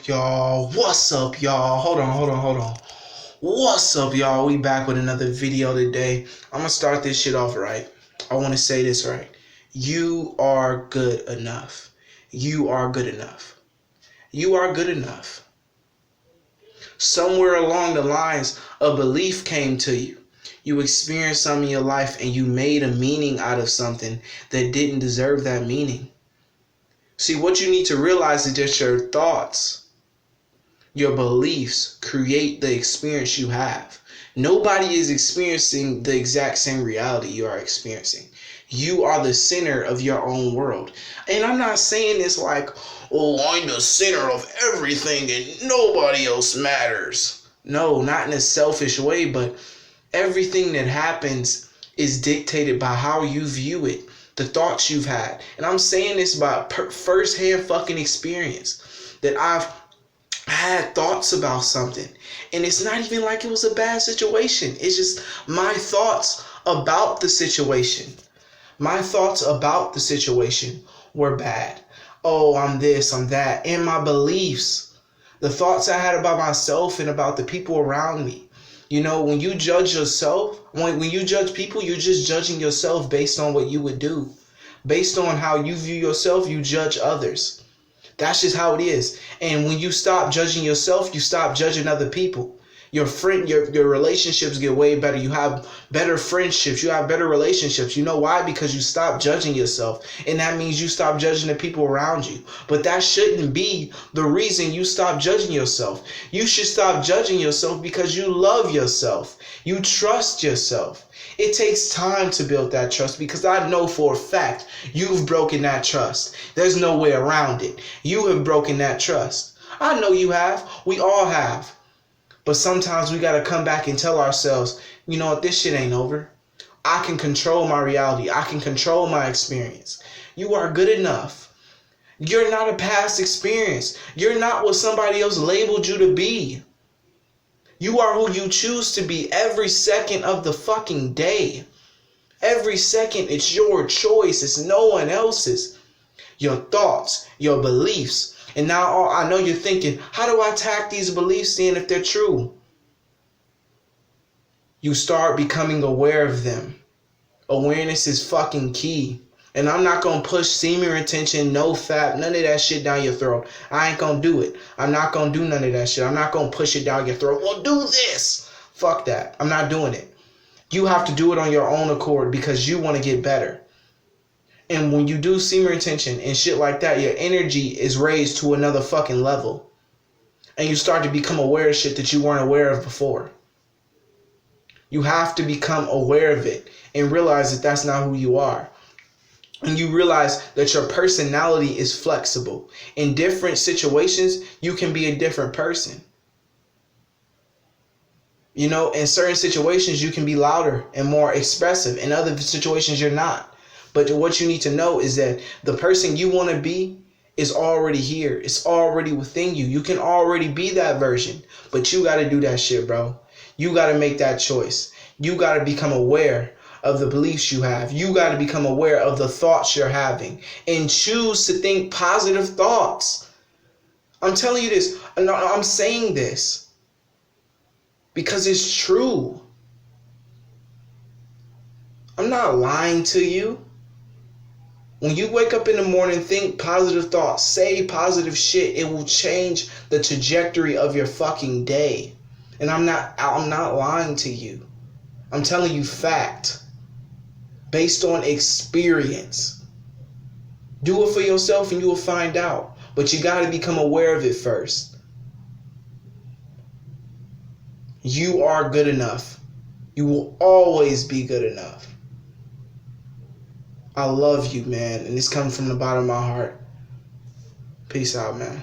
up, y'all? What's up, y'all? Hold on. What's up, y'all? We back with another video today. I'm gonna start this shit off right. I want to say this right. You are good enough. You are good enough. You are good enough. Somewhere along the lines, a belief came to you. You experienced something in your life and you made a meaning out of something that didn't deserve that meaning. See, what you need to realize is that your thoughts, your beliefs create the experience you have. Nobody is experiencing the exact same reality you are experiencing. You are the center of your own world. And I'm not saying this like, oh, I'm the center of everything and nobody else matters. No, not in a selfish way, but everything that happens is dictated by how you view it, the thoughts you've had. And I'm saying this by first-hand fucking experience, that I've had thoughts about something, and it's not even like it was a bad situation. It's just my thoughts about the situation. My thoughts about the situation were bad. Oh, I'm this, I'm that. And my beliefs, the thoughts I had about myself and about the people around me. You know, when you judge yourself, when you judge people, you're just judging yourself based on what you would do. Based on how you view yourself, you judge others. That's just how it is. And when you stop judging yourself, you stop judging other people. Your relationships get way better. You have better friendships. You have better relationships. You know why? Because you stop judging yourself. And that means you stop judging the people around you. But that shouldn't be the reason you stop judging yourself. You should stop judging yourself because you love yourself. You trust yourself. It takes time to build that trust, because I know for a fact you've broken that trust. There's no way around it. You have broken that trust. I know you have. We all have. But sometimes we got to come back and tell ourselves, you know what, this shit ain't over. I can control my reality. I can control my experience. You are good enough. You're not a past experience. You're not what somebody else labeled you to be. You are who you choose to be every second of the fucking day. Every second, it's your choice. It's no one else's. Your thoughts, your beliefs. And now I know you're thinking, how do I attack these beliefs in if they're true? You start becoming aware of them. Awareness is fucking key. And I'm not going to push semen retention, no fap, none of that shit down your throat. I ain't going to do it. I'm not going to do none of that shit. I'm not going to push it down your throat. Well, do this. Fuck that. I'm not doing it. You have to do it on your own accord because you want to get better. And when you do semen retention and shit like that, your energy is raised to another fucking level. And you start to become aware of shit that you weren't aware of before. You have to become aware of it and realize that that's not who you are. And you realize that your personality is flexible. In different situations, you can be a different person. You know, in certain situations, you can be louder and more expressive. In other situations, you're not. But what you need to know is that the person you want to be is already here. It's already within you. You can already be that version. But you got to do that shit, bro. You got to make that choice. You got to become aware of the beliefs you have. You got to become aware of the thoughts you're having. And choose to think positive thoughts. I'm telling you this. I'm saying this because it's true. I'm not lying to you. When you wake up in the morning, think positive thoughts, say positive shit. It will change the trajectory of your fucking day. And I'm not lying to you. I'm telling you fact. Based on experience. Do it for yourself and you will find out. But you got to become aware of it first. You are good enough. You will always be good enough. I love you, man. And this comes from the bottom of my heart. Peace out, man.